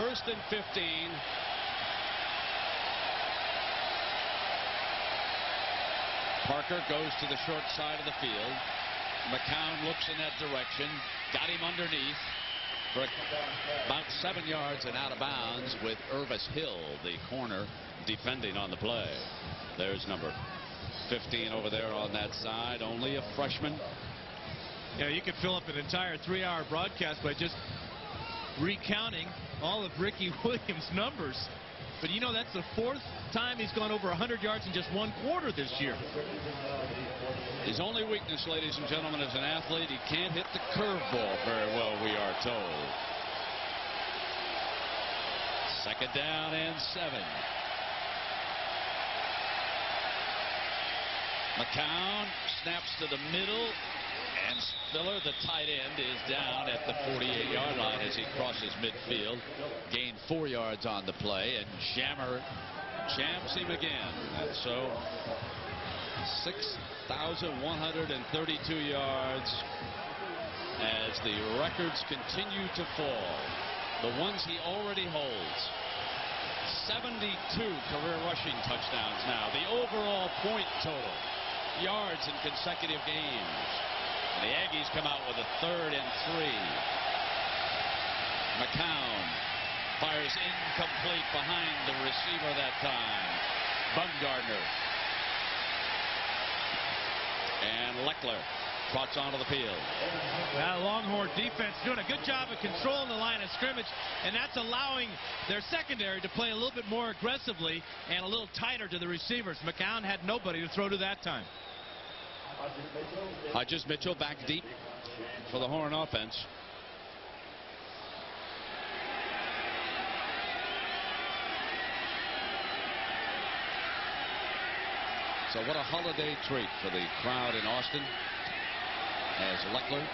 1st and 15. Parker goes to the short side of the field. McCown looks in that direction. Got him underneath for about 7 yards and out of bounds, with Irvis Hill, the corner, defending on the play. There's number 15 over there on that side, only a freshman. Yeah, you could fill up an entire 3-hour broadcast by just recounting all of Ricky Williams' numbers. But you know, that's the 4th time he's gone over 100 yards in just 1 quarter this year. His only weakness, ladies and gentlemen, as an athlete, he can't hit the curveball very well, we are told. 2nd down and 7. McCown snaps to the middle, and Spiller, the tight end, is down at the 48-yard line as he crosses midfield. Gained 4 yards on the play, and Jammer jams him again. And so 6,132 yards as the records continue to fall. The ones he already holds. 72 career rushing touchdowns now. The overall point total. Yards in consecutive games. And the Aggies come out with a 3rd and 3. McCown fires incomplete behind the receiver that time. Bumgardner. And Leckler trots onto the field. That Longhorn defense doing a good job of controlling the line of scrimmage, and that's allowing their secondary to play a little bit more aggressively and a little tighter to the receivers. McCown had nobody to throw to that time. Hodges Mitchell back deep for the Horn offense. So what a holiday treat for the crowd in Austin as Leckler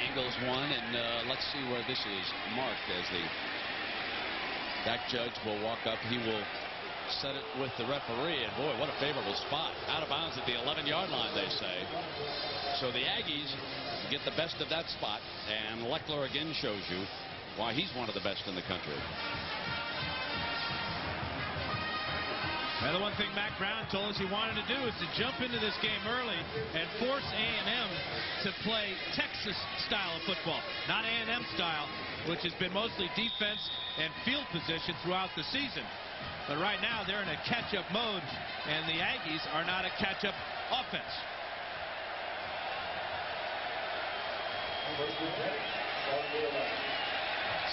angles one, and let's see where this is marked as that judge will walk up. He will set it with the referee, and boy, what a favorable spot. Out of bounds at the 11-yard line, they say. So the Aggies get the best of that spot, and Leckler again shows you why he's one of the best in the country. Now, the one thing Mack Brown told us he wanted to do is to jump into this game early and force A&M to play Texas style of football, not A&M style, which has been mostly defense and field position throughout the season. But right now they're in a catch-up mode, and the Aggies are not a catch-up offense.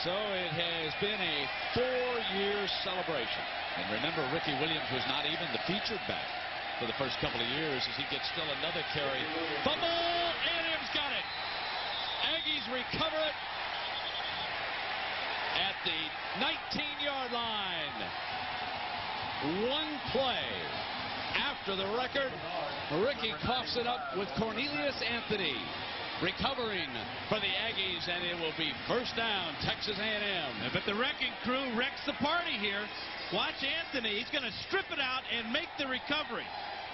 So it has been a 4-year celebration. And remember, Ricky Williams was not even the featured back for the first couple of years as he gets still another carry. Fumble! A&M's got it. Aggies recover it at the 19-yard line. One play after the record, Ricky coughs it up with Cornelius Anthony recovering for the Aggies, and it will be 1st down, Texas A&M. But the wrecking crew wrecks the party here. Watch Anthony. He's going to strip it out and make the recovery.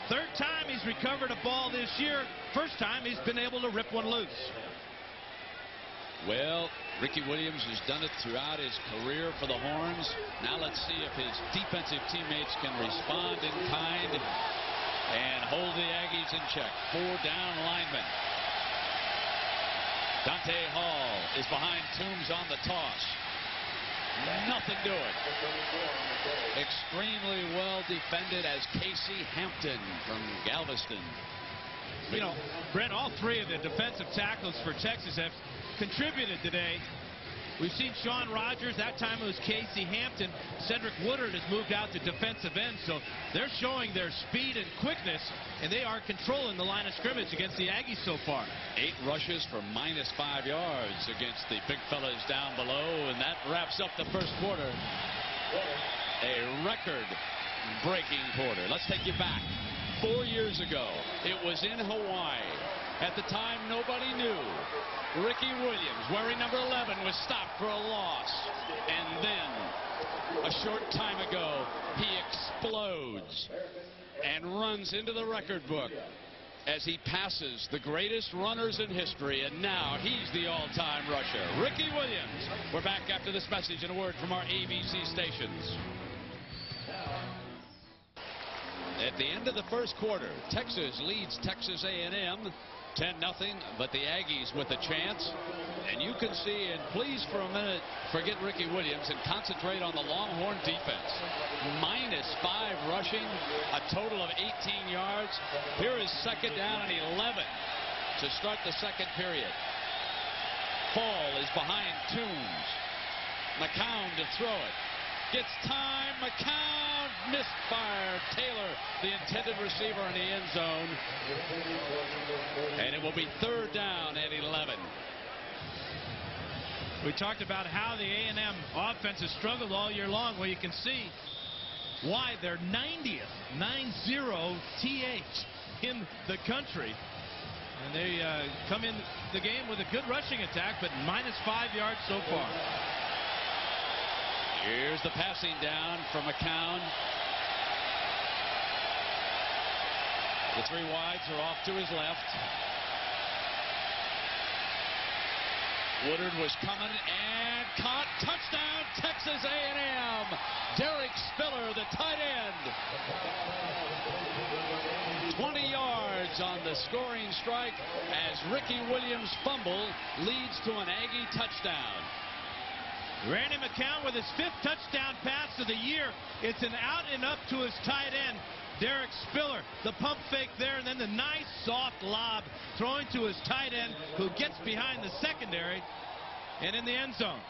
3rd time he's recovered a ball this year. 1st time he's been able to rip one loose. Well, Ricky Williams has done it throughout his career for the Horns. Now let's see if his defensive teammates can respond in kind and hold the Aggies in check. 4 down linemen. Dante Hall is behind Toombs on the toss. Nothing doing. Extremely well defended as Casey Hampton from Galveston. You know, Brent, all 3 of the defensive tackles for Texas have contributed today. We've seen Sean Rogers. That time it was Casey Hampton. Cedric Woodard has moved out to defensive end, so they're showing their speed and quickness, and they are controlling the line of scrimmage against the Aggies so far. 8 rushes for -5 yards against the big fellas down below, and that wraps up the first quarter. A record-breaking quarter. Let's take you back. 4 years ago, it was in Hawaii. At the time, nobody knew. Ricky Williams, wearing number 11, was stopped for a loss. And then, a short time ago, he explodes and runs into the record book as he passes the greatest runners in history, and now he's the all-time rusher, Ricky Williams. We're back after this message and a word from our ABC stations. At the end of the first quarter, Texas leads Texas A&M 10-0, but the Aggies with a chance. And you can see, and please for a minute forget Ricky Williams and concentrate on the Longhorn defense. -5 rushing, a total of 18 yards. Here is second down and 11 to start the second period. Hall is behind Toombs. McCown to throw it. Gets time. McCown misfire. Taylor, the intended receiver, in the end zone. And it will be third down and 11. We talked about how the A&M offense has struggled all year long. Well, you can see why they're 90th, 9-0 TH in the country. And they come in the game with a good rushing attack, but -5 yards so far. Here's the passing down from McCown. The three wides are off to his left. Woodard was coming and caught. Touchdown, Texas A&M. Derek Spiller, the tight end. 20 yards on the scoring strike as Ricky Williams' fumble leads to an Aggie touchdown. Randy McCown with his 5th touchdown pass of the year. It's an out and up to his tight end, Derek Spiller. The pump fake there, and then the nice soft lob throwing to his tight end, who gets behind the secondary and in the end zone.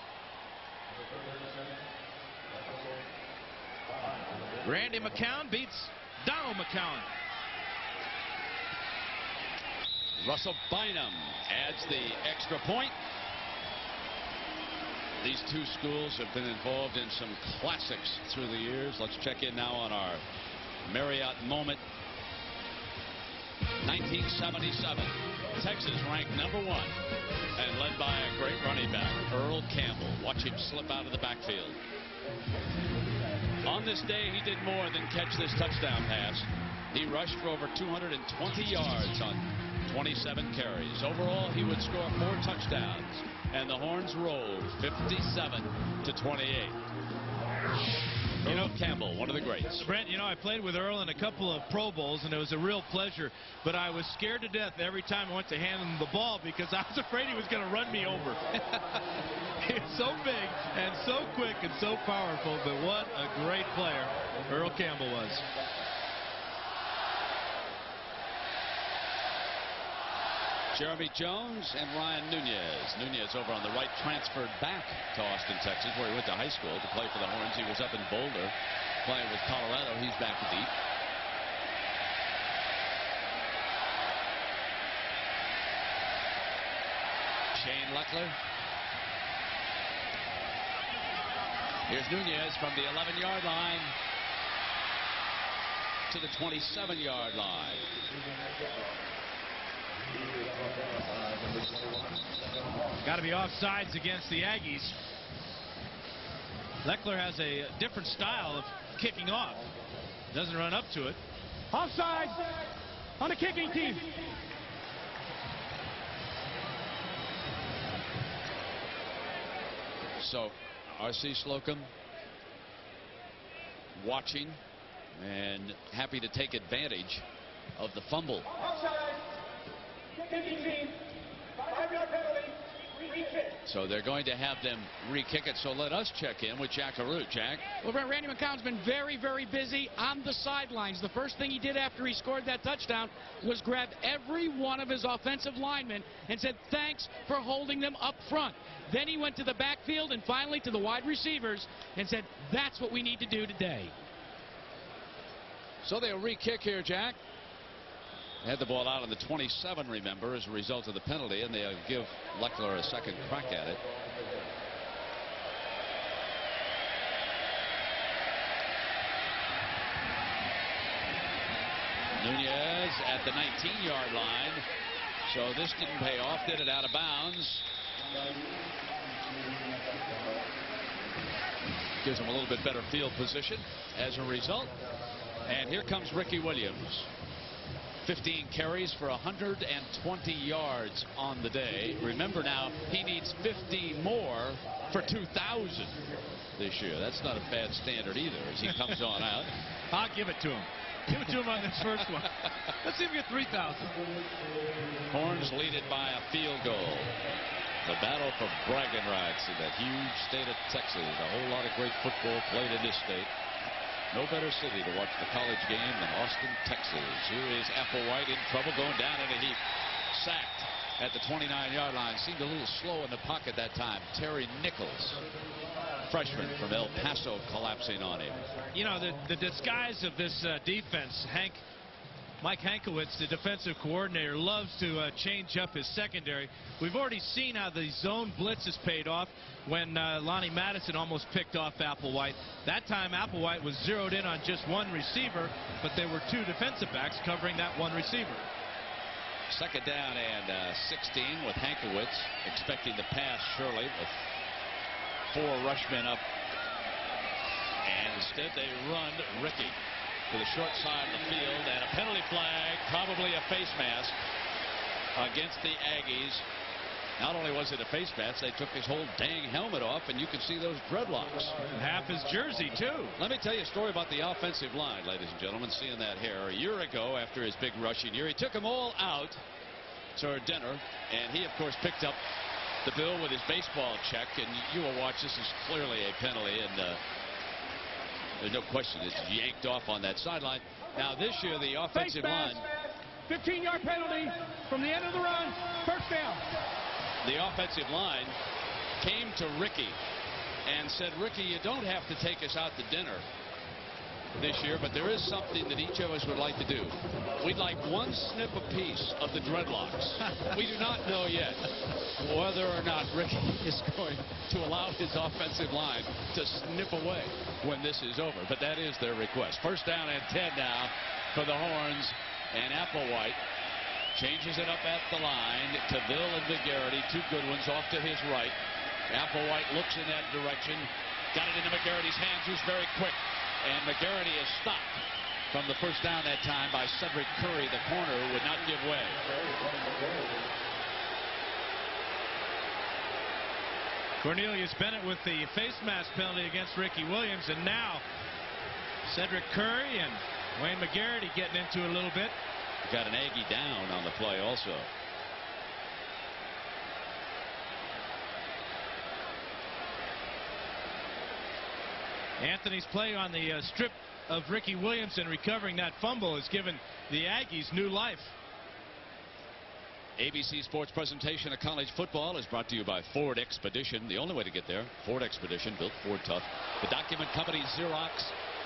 Randy McCown beats Donald McCown. Russell Bynum adds the extra point. These two schools have been involved in some classics through the years. Let's check in now on our Marriott moment. 1977. Texas ranked #1 and led by a great running back, Earl Campbell. Watch him slip out of the backfield. On this day, he did more than catch this touchdown pass. He rushed for over 220 yards on 27 carries. Overall, he would score 4 touchdowns, and the Horns rolled 57-28. Earl Campbell, one of the greats. Brent, you know, I played with Earl in a couple of Pro Bowls, and it was a real pleasure, but I was scared to death every time I went to hand him the ball because I was afraid he was going to run me over. He was so big and so quick and so powerful, but what a great player Earl Campbell was. Jeremy Jones and Ryan Nunez. Nunez over on the right, transferred back to Austin, Texas, where he went to high school to play for the Horns. He was up in Boulder playing with Colorado. He's back deep. Shane Leckler. Here's Nunez from the 11-yard line to the 27-yard line. Got to be offsides against the Aggies. Leckler has a different style of kicking off. Doesn't run up to it. Offside on the kicking team. So, R.C. Slocum watching and happy to take advantage of the fumble. Offside. Kicking team. 5-yard penalty. Re-kick. So they're going to have them re-kick it. So let us check in with Jack Arute. Jack. Well, Randy McCown's been very, very busy on the sidelines. The first thing he did after he scored that touchdown was grab every one of his offensive linemen and said, thanks for holding them up front. Then he went to the backfield and finally to the wide receivers and said, that's what we need to do today. So they'll re-kick here, Jack. Had the ball out on the 27, remember, as a result of the penalty, and they'll give Leckler a second crack at it. Nunez at the 19-yard line. So this didn't pay off, did it? Out of bounds. Gives him a little bit better field position as a result. And here comes Ricky Williams. 15 carries for 120 yards on the day. Remember now, he needs 50 more for 2,000 this year. That's not a bad standard either as he comes on out. I'll give it to him. Give it to him on this first one. Let's see if we get 3,000. Horns lead it by a field goal. The battle for bragging rights in that huge state of Texas. A whole lot of great football played in this state. No better city to watch the college game than Austin, Texas. Here is Applewhite in trouble, going down in a heap. Sacked at the 29-yard line. Seemed a little slow in the pocket that time. Terry Nichols, freshman from El Paso, collapsing on him. You know, the disguise of this defense, Mike Hankowitz, the defensive coordinator, loves to change up his secondary. We've already seen how the zone blitz has paid off when Lonnie Madison almost picked off Applewhite. That time Applewhite was zeroed in on just one receiver, but there were two defensive backs covering that one receiver. Second down and 16 with Hankowitz expecting the pass surely with 4 rushmen up. And instead they run Ricky to the short side of the field, and a penalty flag, probably a face mask against the Aggies. Not only was it a face mask, they took his whole dang helmet off, and you can see those dreadlocks. And half his jersey, too. Let me tell you a story about the offensive line, ladies and gentlemen, seeing that hair. A year ago, after his big rushing year, he took them all out to dinner, and he, of course, picked up the bill with his baseball check, and you will watch, this is clearly a penalty, and there's no question it's yanked off on that sideline. Now this year the offensive line, 15-yard penalty from the end of the run, first down. The offensive line came to Ricky and said, Ricky, you don't have to take us out to dinner this year, but there is something that each of us would like to do. We'd like one snip apiece of the dreadlocks. We do not know yet whether or not Ricky is going to allow his offensive line to snip away when this is over, but that is their request. First down and 10 now for the Horns, and Applewhite changes it up at the line to Bill and McGarity, 2 good ones off to his right. Applewhite looks in that direction, got it into McGarity's hands, who's very quick. And McGarity is stopped from the first down that time by Cedric Curry. The corner would not give way. Cornelius Bennett with the face mask penalty against Ricky Williams, and now Cedric Curry and Wayne McGarity getting into it a little bit. Got an Aggie down on the play also. Anthony's play on the strip of Ricky Williams and recovering that fumble has given the Aggies new life. ABC Sports presentation of college football is brought to you by Ford Expedition. The only way to get there, Ford Expedition, built Ford tough. The document company Xerox.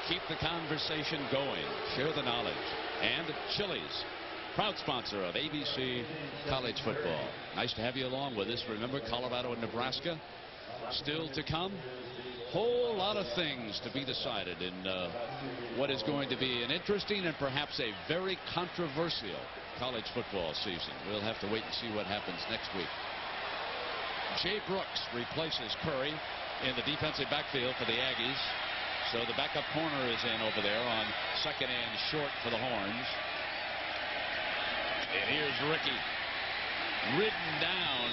Keep the conversation going. Share the knowledge. And Chili's, proud sponsor of ABC College Football. Nice to have you along with us. Remember, Colorado and Nebraska still to come. Whole lot of things to be decided in what is going to be an interesting and perhaps a very controversial college football season. We'll have to wait and see what happens next week. Jay Brooks replaces Curry in the defensive backfield for the Aggies. So the backup corner is in over there on second and short for the Horns. And here's Ricky, ridden down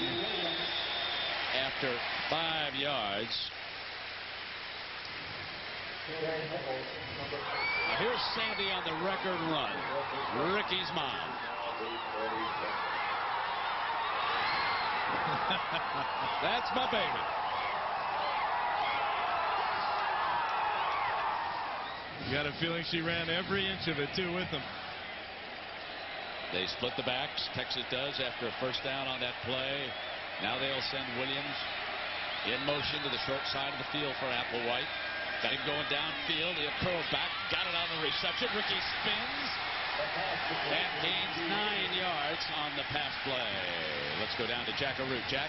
after 5 yards. Now here's Sandy on the record run. Ricky's mom. That's my baby. You got a feeling she ran every inch of it, too, with him. They split the backs. Texas does after a first down on that play. Now they'll send Williams in motion to the short side of the field for Applewhite. Got him going downfield. He'll curl back. Got it on the reception. Ricky spins and gains 9 yards on the pass play. Let's go down to Jack Arute. Jack?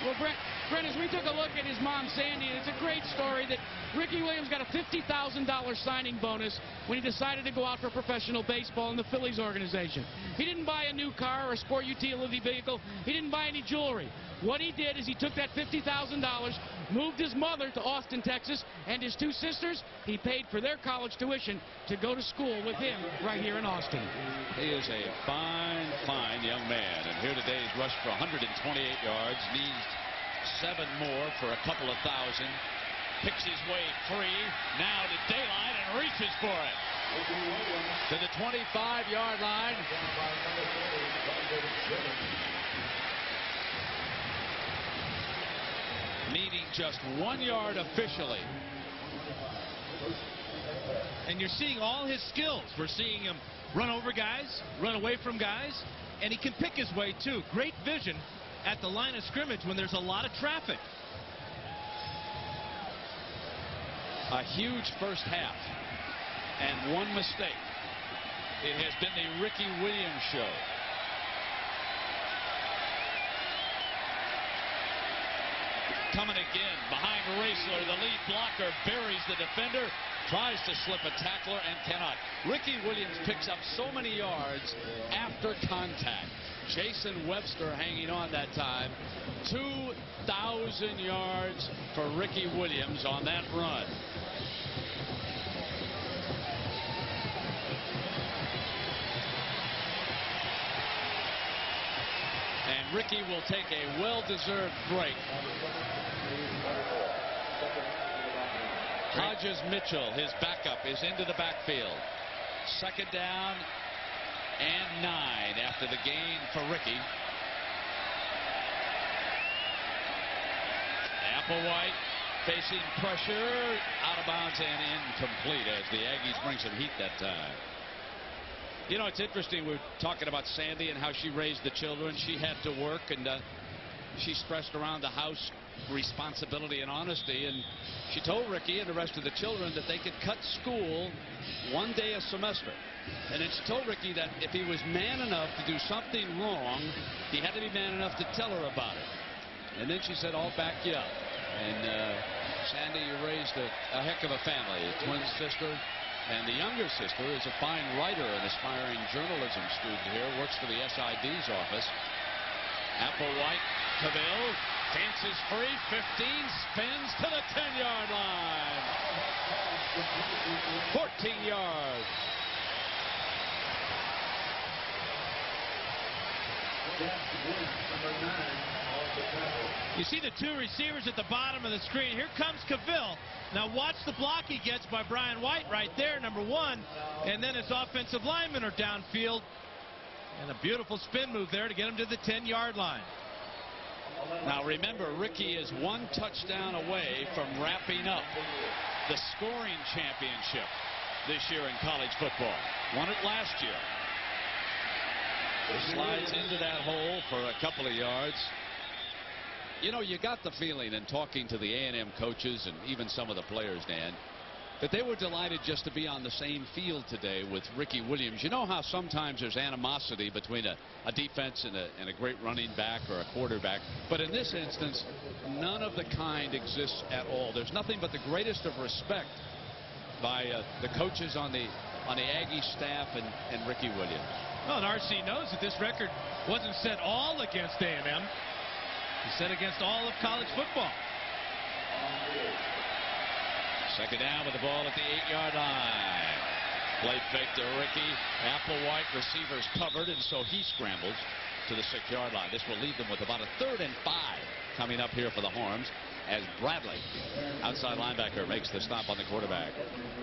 Well, Brent, as we took a look at his mom, Sandy, it's a great story that Ricky Williams got a $50,000 signing bonus when he decided to go out for professional baseball in the Phillies organization. He didn't buy a new car or a sport utility vehicle. He didn't buy any jewelry. What he did is he took that $50,000, moved his mother to Austin, Texas, and his 2 sisters, he paid for their college tuition to go to school with him right here in Austin. He is a fine, fine young man. And here today he's rushed for 128 yards, needs 7 more for a couple of thousand. Picks his way free, now to daylight, and reaches for it. To the 25-yard line. Needing just 1 yard officially. And you're seeing all his skills. We're seeing him run over guys, run away from guys, and he can pick his way too. Great vision at the line of scrimmage when there's a lot of traffic. A huge first half and 1 mistake. It has been the Ricky Williams show. Coming again behind Raisler, the lead blocker buries the defender, tries to slip a tackler and cannot. Ricky Williams picks up so many yards after contact. Jason Webster hanging on that time. 2,000 yards for Ricky Williams on that run. And Ricky will take a well-deserved break. Hodges Mitchell, his backup, is into the backfield. 2nd down and 9 after the gain for Ricky. Applewhite facing pressure, out of bounds and incomplete as the Aggies bring some heat that time. You know, it's interesting. We're talking about Sandy and how she raised the children. She had to work, and she stressed around the house responsibility and honesty. And she told Ricky and the rest of the children that they could cut school 1 day a semester. And then she told Ricky that if he was man enough to do something wrong, he had to be man enough to tell her about it. And then she said, "I'll back you up." And Sandy, you raised a heck of a family. A twin sister. And the younger sister is a fine writer, an aspiring journalism student here, works for the SID's office. Applewhite, Cavill, dances free, 15, spins to the 10-yard line. 14 yards. You see the 2 receivers at the bottom of the screen. Here comes Cavill. Now watch the block he gets by Brian White right there, number 1. And then his offensive linemen are downfield. And a beautiful spin move there to get him to the 10-yard line. Now remember, Ricky is 1 touchdown away from wrapping up the scoring championship this year in college football. Won it last year. Slides into that hole for a couple of yards. You know, you got the feeling in talking to the A&M coaches and even some of the players, Dan, that they were delighted just to be on the same field today with Ricky Williams. You know how sometimes there's animosity between a defense and a great running back or a quarterback. But in this instance, none of the kind exists at all. There's nothing but the greatest of respect by the coaches on the Aggie staff and Ricky Williams. Well, and RC knows that this record wasn't set all against A&M. He said against all of college football. 2nd down with the ball at the 8-yard line. Play fake to Ricky. Applewhite, receivers covered, and so he scrambles to the 6-yard line. This will leave them with about a 3rd and 5 coming up here for the Horns as Bradley, outside linebacker, makes the stop on the quarterback.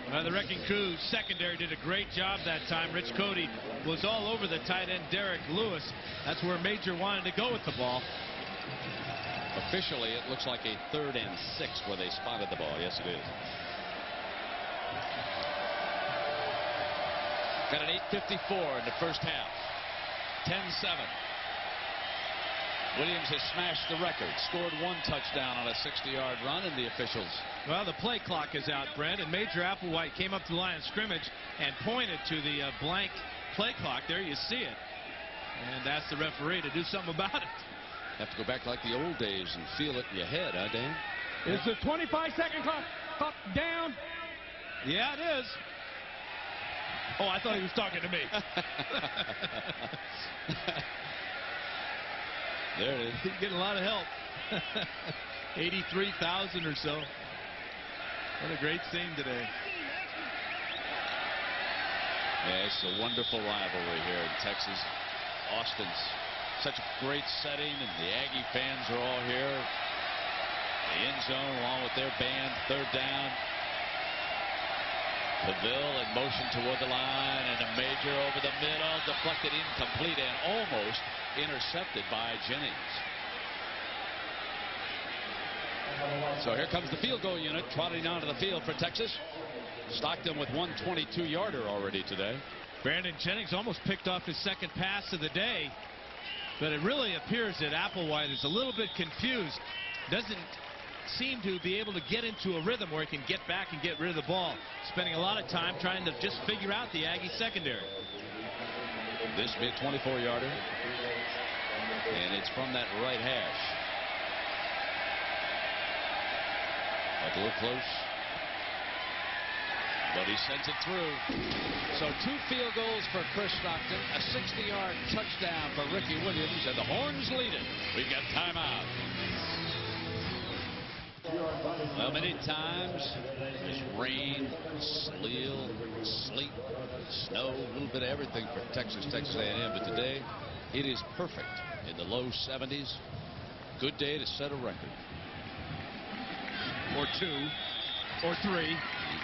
Well, the Wrecking Crew secondary did a great job that time. Rich Cody was all over the tight end, Derek Lewis. That's where Major wanted to go with the ball. Officially, it looks like a 3rd and 6 where they spotted the ball. Yes, it is. Got an 8:54 in the first half. 10-7. Williams has smashed the record. Scored 1 touchdown on a 60-yard run, and the officials. Well, the play clock is out, Brent, and Major Applewhite came up to the line of scrimmage and pointed to the blank play clock. There you see it. And asked the referee to do something about it. Have to go back like the old days and feel it in your head, huh, Dan? Is the 25-second clock down? Yeah, it is. Oh, I thought he was talking to me. There it is. He's getting a lot of help. 83,000 or so. What a great scene today. Yeah, it's a wonderful rivalry here in Texas. Austin's such a great setting, and the Aggie fans are all here. The end zone along with their band. Third down. Paville in motion toward the line, and a major over the middle, deflected, incomplete, and almost intercepted by Jennings. So here comes the field goal unit trotting onto the field for Texas. Stockton with 122-yarder already today. Brandon Jennings almost picked off his second pass of the day, but it really appears that Applewhite is a little bit confused. Doesn't seem to be able to get into a rhythm where he can get back and get rid of the ball. Spending a lot of time trying to just figure out the Aggie secondary. This will be a 24-yarder, and it's from that right hash. A little close, but he sends it through. So 2 field goals for Chris Stockton, a 60-yard touchdown for Ricky Williams, and the Horns lead it. We've got timeout. Well, many times there's rain, sleet, snow, a little bit of everything for Texas A&M, but today it is perfect in the low 70s. Good day to set a record. Or 2, or 3.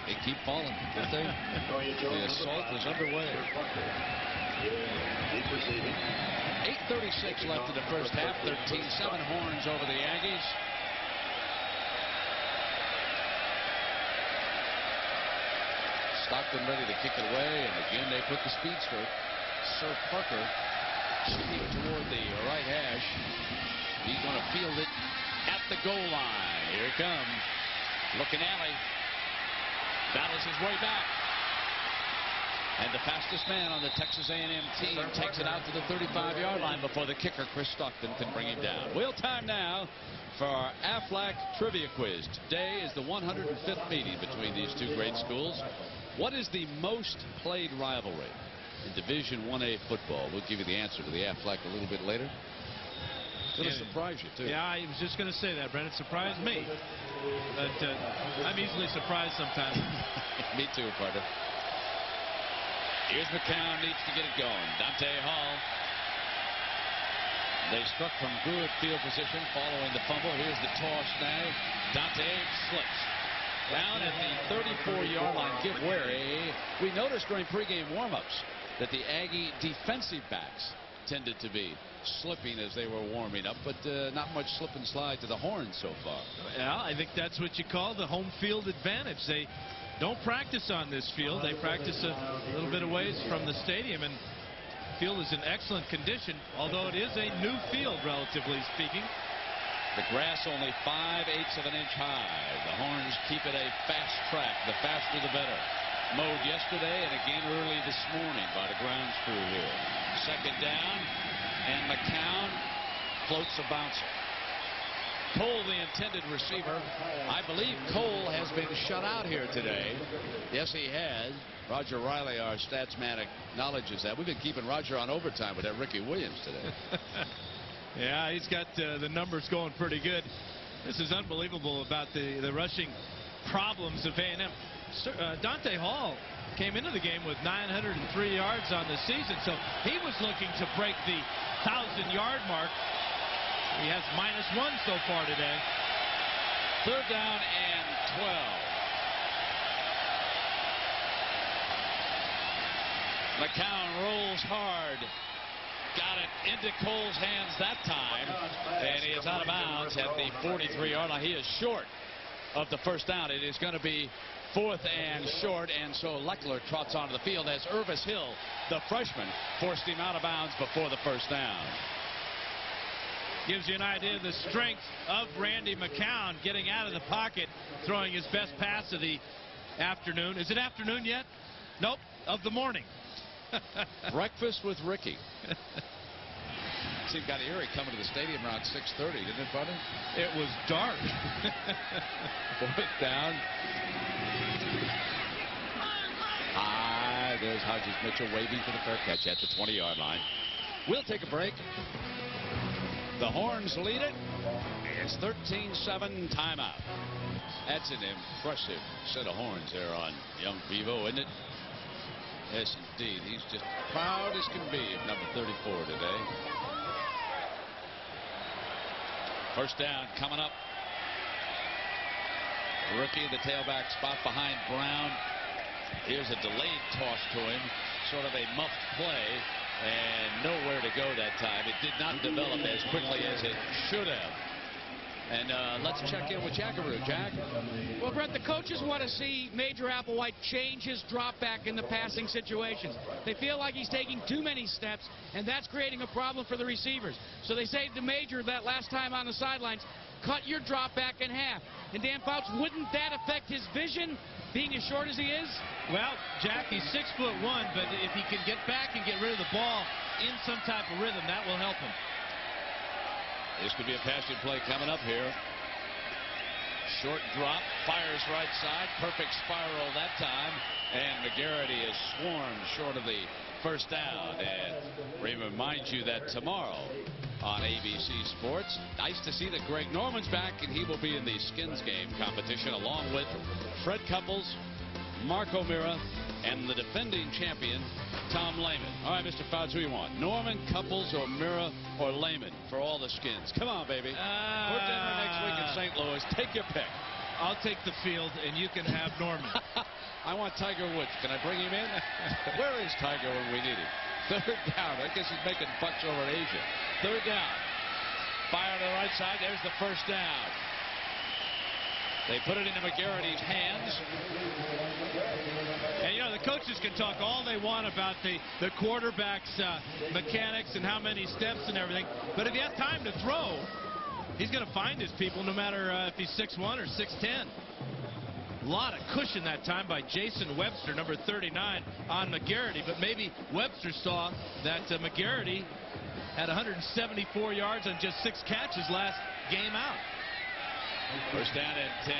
They keep falling, don't they? The assault is underway. 8:36 left in the first half. 13-7 Horns over the Aggies. Stockton ready to kick it away, and again they put the speedster, Sir Parker, shooting toward the right hash. He's going to field it at the goal line. Here it comes. Looking alley. Battles his way back. And the fastest man on the Texas A&M team takes it out to the 35-yard line before the kicker, Chris Stockton, can bring him down. Wheel time now for our Aflac Trivia Quiz. Today is the 105th meeting between these two great schools. What is the most played rivalry in Division 1A football? We'll give you the answer to the Aflac a little bit later. It's going to surprise you, too. Yeah, I was just going to say that, Brent. It surprised me. But I'm easily surprised sometimes. Me too, partner. Here's McCown, needs to get it going. Dante Hall. They struck from good field position following the fumble. Here's the toss now. Dante slips. Down at the 34-yard line. Give wary. We noticed during pregame warm-ups that the Aggie defensive backs tended to be slipping as they were warming up, but not much slip and slide to the Horns so far. Yeah, I think that's what you call the home field advantage. They don't practice on this field. They practice a little bit of ways from the stadium, and the field is in excellent condition, although it is a new field, relatively speaking. The grass only 5/8 of an inch high. The Horns keep it a fast track. The faster, the better. Mowed yesterday and again early this morning by the grounds crew here. Second down, and McCown floats a bouncer. Cole, the intended receiver. I believe Cole has been shut out here today. Yes, he has. Roger Riley, our stats man, acknowledges that. We've been keeping Roger on overtime with that Ricky Williams today. Yeah, he's got the numbers going pretty good. This is unbelievable about the rushing problems of A&M. Dante Hall came into the game with 903 yards on the season, so he was looking to break the 1,000-yard mark. He has -1 so far today. Third down and 12. McCown rolls hard. Got it into Cole's hands that time, and he is out of bounds at the 43-yard line. He is short of the first down. It is going to be 4th and short, and so Leckler trots onto the field as Irvis Hill, the freshman, forced him out of bounds before the first down. Gives you an idea of the strength of Randy McCown getting out of the pocket, throwing his best pass of the afternoon. Is it afternoon yet? Nope, of the morning. Breakfast with Ricky. Seemed kind of eerie coming to the stadium around 6:30, didn't it, buddy? It was dark. 4th down. There's Hodges Mitchell waving for the fair catch at the 20-yard line. We'll take a break. The Horns lead it It's 13-7 timeout. That's an impressive set of horns there on young Bevo, isn't it? Yes, indeed. He's just proud as can be of number 34 today. First down coming up. Rookie, the tailback spot behind Brown. Here's a delayed toss to him. Sort of a muffed play. And nowhere to go that time. It did not develop as quickly as it should have. And let's check in with Jackaroo. Jack? Well, Brett, the coaches want to see Major Applewhite change his drop back in the passing situations. They feel like he's taking too many steps, and that's creating a problem for the receivers. So they say to Major that last time on the sidelines, cut your drop back in half. And Dan Fouts, wouldn't that affect his vision, being as short as he is? Well, Jack, he's 6'1", but if he can get back and get rid of the ball in some type of rhythm, that will help him. This could be a passing play coming up here. Short drop, fires right side, perfect spiral that time, and McGarity is swarmed short of the first down. And we remind you that tomorrow on ABC Sports, nice to see that Greg Norman's back, and he will be in the Skins game competition along with Fred Couples, Mark O'Meara, and the defending champion, Tom Lehman. All right, Mr. Fouts, who you want? Norman, Couples, O'Meara, or Lehman for all the Skins? Come on, baby. We're dinner next week in St. Louis. Take your pick. I'll take the field, and you can have Norman. I want Tiger Woods. Can I bring him in? Where is Tiger when we need him? Third down. I guess he's making bucks over in Asia. Third down. Fire to the right side. There's the first down. They put it into McGarity's hands. And, you know, the coaches can talk all they want about the quarterback's mechanics and how many steps and everything. But if he has time to throw, he's going to find his people no matter if he's 6'1" or 6'10". A lot of cushion that time by Jason Webster, number 39, on McGarity. But maybe Webster saw that McGarity had 174 yards on just 6 catches last game out. First down and 10.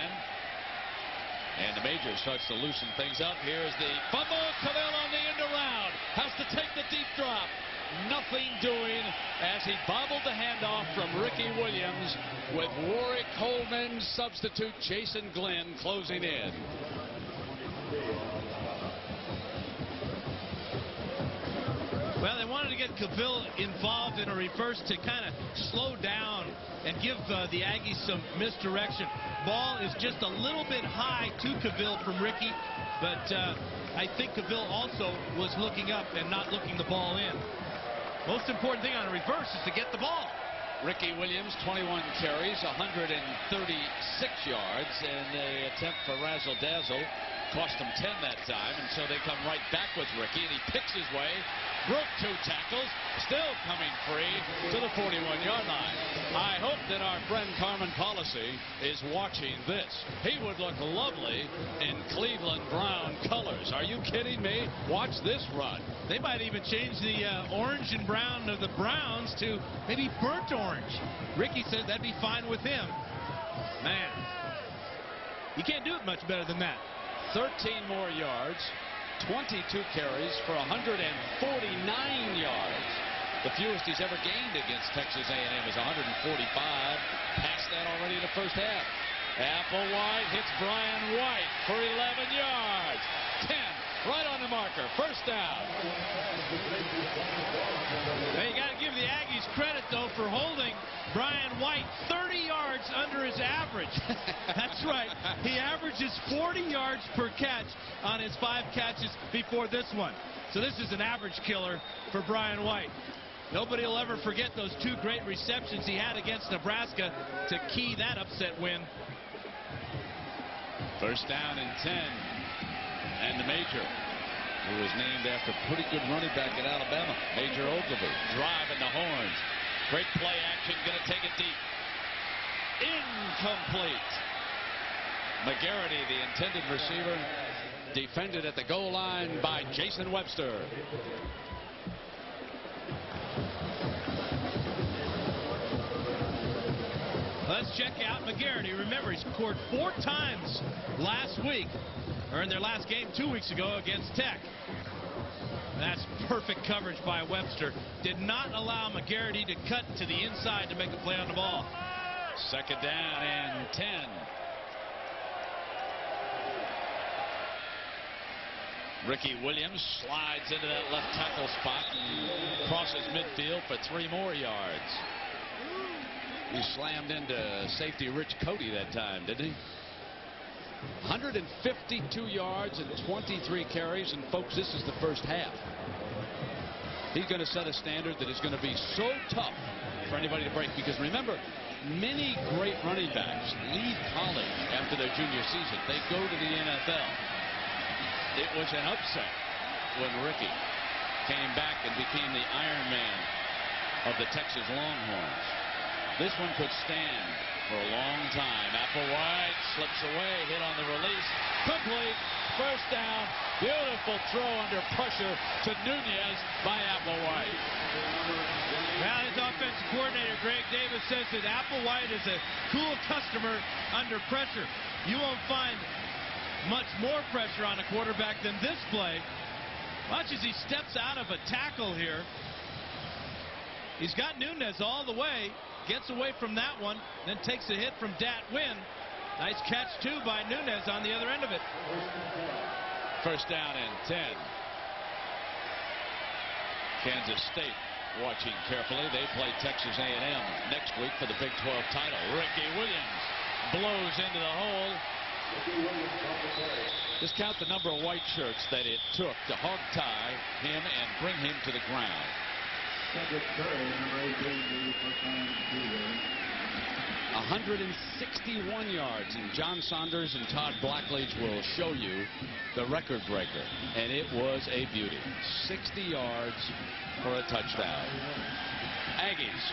And the Major starts to loosen things up. Here's the fumble. Cavill on the end around. Has to take the deep drop. Nothing doing as he bobbled the handoff from Ricky Williams with Warwick Coleman substitute Jason Glenn closing in. Well, they wanted to get Cavill involved in a reverse to kind of slow down and give the Aggies some misdirection. Ball is just a little bit high to Cavill from Ricky, but I think Cavill also was looking up and not looking the ball in. Most important thing on a reverse is to get the ball. Ricky Williams, 21 carries, 136 yards, and the attempt for razzle dazzle cost him 10 that time, and so they come right back with Ricky, and he picks his way, broke 2 tackles, still coming free to the 41-yard line. I hope that our friend Carmen Policy is watching this. He would look lovely in Cleveland Brown colors. Are you kidding me? Watch this run. They might even change the orange and brown of the Browns to maybe burnt orange. Ricky says that'd be fine with him. Man, you can't do it much better than that. 13 more yards, 22 carries for 149 yards. The fewest he's ever gained against Texas A&M is 145. Passed that already in the first half. Applewhite hits Brian White for 11 yards. 10 right on the marker. First down. Now you got to give the Aggies credit, though, for holding Brian White 30 yards under his average. That's right. He averages 40 yards per catch on his 5 catches before this one. So this is an average killer for Brian White. Nobody will ever forget those 2 great receptions he had against Nebraska to key that upset win. First down and 10. And the Major, who was named after a pretty good running back at Alabama, Major Ogilvy, driving the horns. Great play action, going to take it deep. Incomplete. McGarity, the intended receiver, defended at the goal line by Jason Webster. Let's check out McGarity. Remember, he scored 4 times last week, or in their last game 2 weeks ago against Tech. That's perfect coverage by Webster. Did not allow McGarity to cut to the inside to make a play on the ball. Second down and 10. Ricky Williams slides into that left tackle spot and crosses midfield for 3 more yards. He slammed into safety Rich Cody that time, didn't he? 152 yards and 23 carries, and folks, this is the first half. He's going to set a standard that is going to be so tough for anybody to break, because remember, many great running backs leave college after their junior season. They go to the NFL. It was an upset when Ricky came back and became the Iron Man of the Texas Longhorns. This one could stand for a long time. Applewhite slips away, hit on the release, complete, first down. Beautiful throw under pressure to Nunez by Applewhite. Now his offensive coordinator Greg Davis says that Applewhite is a cool customer under pressure. You won't find much more pressure on a quarterback than this play. Watch as he steps out of a tackle here. He's got Nunez all the way, gets away from that one, then takes a hit from Dat Wynn. Nice catch too by Nunez on the other end of it. First down and 10. Kansas State watching carefully. They play Texas A&M next week for the Big 12 title. Ricky Williams blows into the hole. Just count the number of white shirts that it took to hog tie him and bring him to the ground. 161 yards, and John Saunders and Todd Blackledge will show you the record breaker, and it was a beauty. 60 yards for a touchdown. Aggies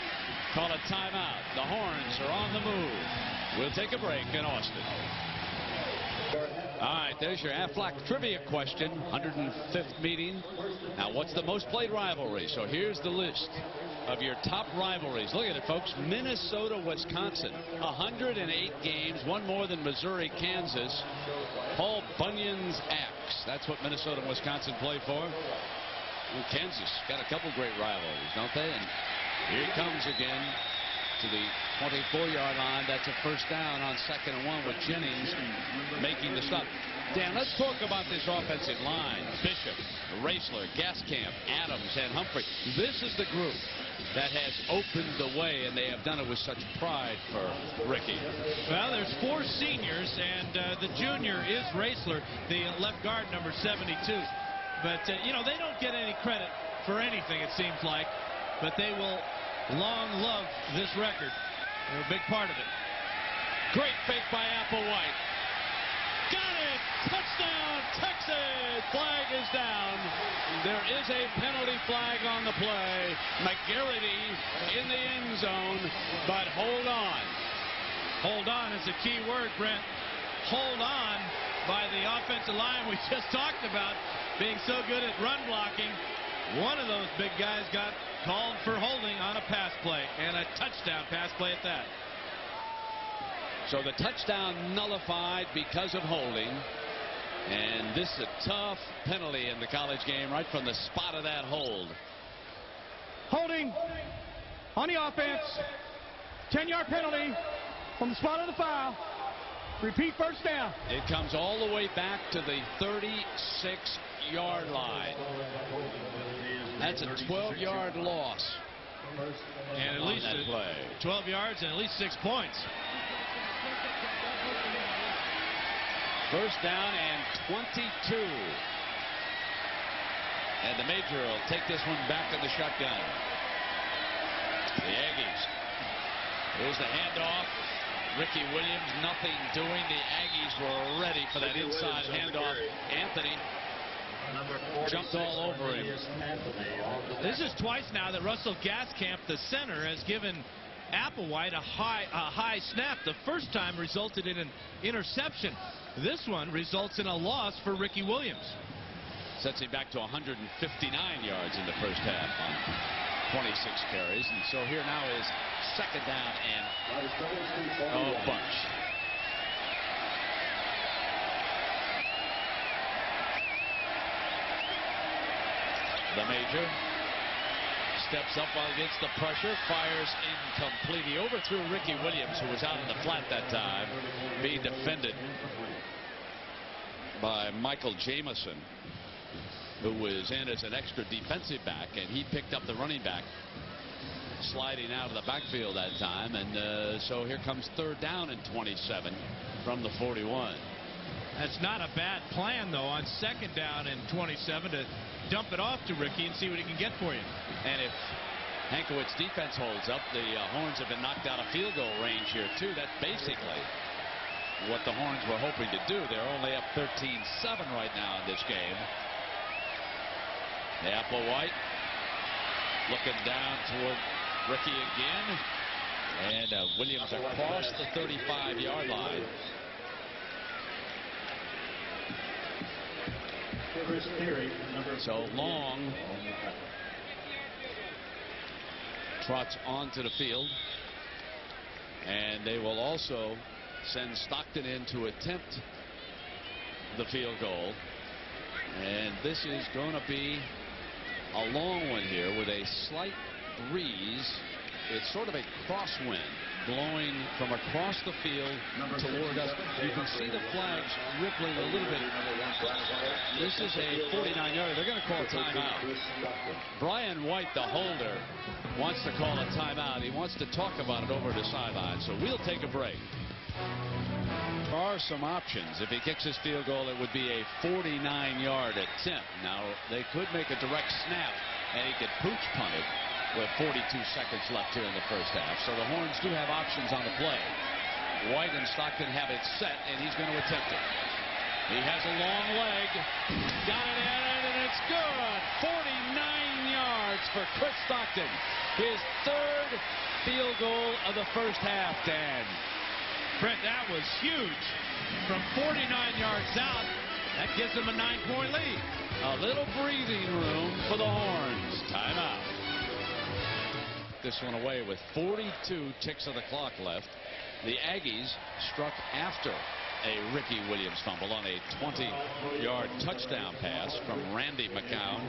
call a timeout. The Horns are on the move. We'll take a break in Austin. All right, there's your Aflac trivia question. 105th meeting. Now, what's the most played rivalry? So here's the list of your top rivalries. Look at it, folks. Minnesota, Wisconsin. 108 games, one more than Missouri, Kansas. Paul Bunyan's axe. That's what Minnesota and Wisconsin play for. Well, Kansas got a couple great rivalries, don't they? And here he comes again to the 24-yard line. That's a first down on 2nd and 1 with Jennings making the stop. Dan, let's talk about this offensive line. Bishop, Raisler, Gaskamp, Adams, and Humphrey. This is the group that has opened the way, and they have done it with such pride for Ricky. Well, there's 4 seniors, and the junior is Raisler, the left guard, number 72. But, you know, they don't get any credit for anything, it seems like. But they will long love this record. They're a big part of it. Great fake by Applewhite. Got it! Touchdown, Texas! Flag is down. There is a penalty flag on the play. McGarity in the end zone, but hold on. Hold on is a key word, Brent. Hold on by the offensive line we just talked about being so good at run blocking. One of those big guys got called for holding on a pass play, and a touchdown pass play at that. So the touchdown nullified because of holding. And this is a tough penalty in the college game right from the spot of that hold. Holding on the offense. 10-yard penalty from the spot of the foul. Repeat first down. It comes all the way back to the 36-yard line. That's a 12-yard loss. And at least 12 yards and at least 6 points. First down and 22. And the Major will take this one back in the shotgun. The Aggies. Here's the handoff. Ricky Williams, nothing doing. The Aggies were ready for that inside handoff. Anthony jumped all over him. This is twice now that Russell Gaskamp, the center, has given Applewhite a high snap. The first time resulted in an interception. This one results in a loss for Ricky Williams. Sets him back to 159 yards in the first half on 26 carries. And so here now is second down and a bunch. The Major steps up while against the pressure, fires incomplete. He overthrew Ricky Williams, who was out in the flat that time, being defended by Michael Jamison, who was in as an extra defensive back, and he picked up the running back sliding out of the backfield that time. And so here comes third down and 27 from the 41. That's not a bad plan, though, on second down and 27 to dump it off to Ricky and see what he can get for you. And if Hankowitz's defense holds up, the Horns have been knocked out of field goal range here, too. That's basically what the Horns were hoping to do. They're only up 13-7 right now in this game. The Applewhite looking down toward Ricky again. And Williams across the 35-yard line. So Long trots onto the field, and they will also send Stockton in to attempt the field goal. And this is going to be a long one here with a slight breeze. It's sort of a crosswind blowing from across the field toward us. You can see the flags rippling a little bit. This is a 49-yarder. They're going to call a timeout. Brian White, the holder, wants to call a timeout. He wants to talk about it over the sideline. So we'll take a break. There are some options. If he kicks his field goal, it would be a 49-yard attempt. Now, they could make a direct snap, and he could pooch punt it with 42 seconds left here in the first half. So the Horns do have options on the play. White and Stockton have it set, and he's going to attempt it. He has a long leg. Got it in, and it's good. 49 yards for Chris Stockton. His third field goal of the first half, Dan. Brett, that was huge. From 49 yards out, that gives them a 9-point lead. A little breathing room for the Horns. Timeout. This one away with 42 ticks of the clock left. The Aggies struck after a Ricky Williams fumble on a 20-yard touchdown pass from Randy McCown.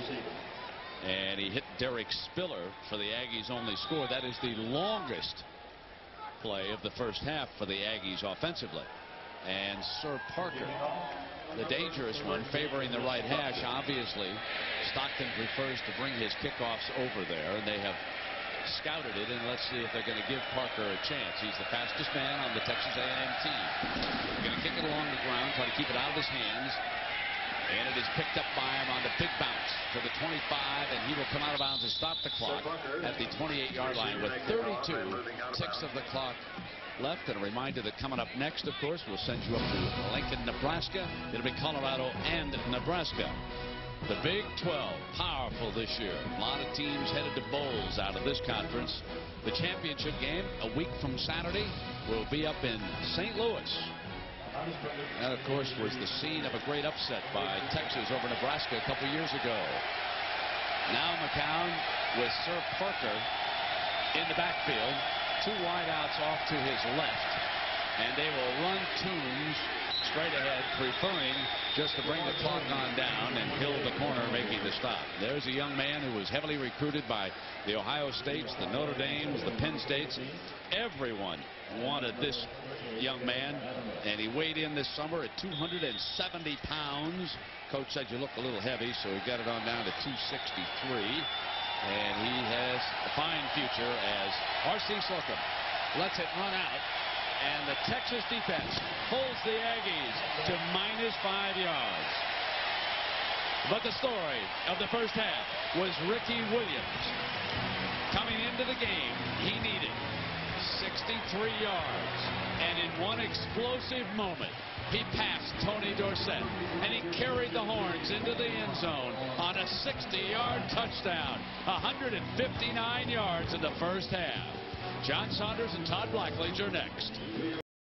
And he hit Derek Spiller for the Aggies' only score. That is the longest play of the first half for the Aggies offensively. And Sir Parker, the dangerous one, favoring the right hash. Obviously, Stockton prefers to bring his kickoffs over there, and they have scouted it, and let's see if they're going to give Parker a chance. He's the fastest man on the Texas A&M team. Going to kick it along the ground, try to keep it out of his hands, and it is picked up by him on the big bounce to the 25, and he will come out of bounds and stop the clock at the 28-yard line with 32 ticks of the clock left. And a reminder that coming up next, of course, we'll send you up to Lincoln, Nebraska. It'll be Colorado and Nebraska. The Big 12, powerful this year. A lot of teams headed to bowls out of this conference. The championship game, a week from Saturday, will be up in St. Louis. That, of course, was the scene of a great upset by Texas over Nebraska a couple years ago. Now McCown with Sir Parker in the backfield. Two wideouts off to his left. And they will run Toombs straight ahead, preferring just to bring the clock on down and kill the corner making the stop. There's a young man who was heavily recruited by the Ohio States, the Notre Dames, the Penn States. Everyone wanted this young man, and he weighed in this summer at 270 pounds. Coach said you look a little heavy, so he got it on down to 263. And he has a fine future as R.C. Slocum lets it run out. And the Texas defense holds the Aggies to -5 yards. But the story of the first half was Ricky Williams. Coming into the game, he needed 63 yards. And in one explosive moment, he passed Tony Dorsett. And he carried the Horns into the end zone on a 60-yard touchdown. 159 yards in the first half. John Saunders and Todd Blackledge are next.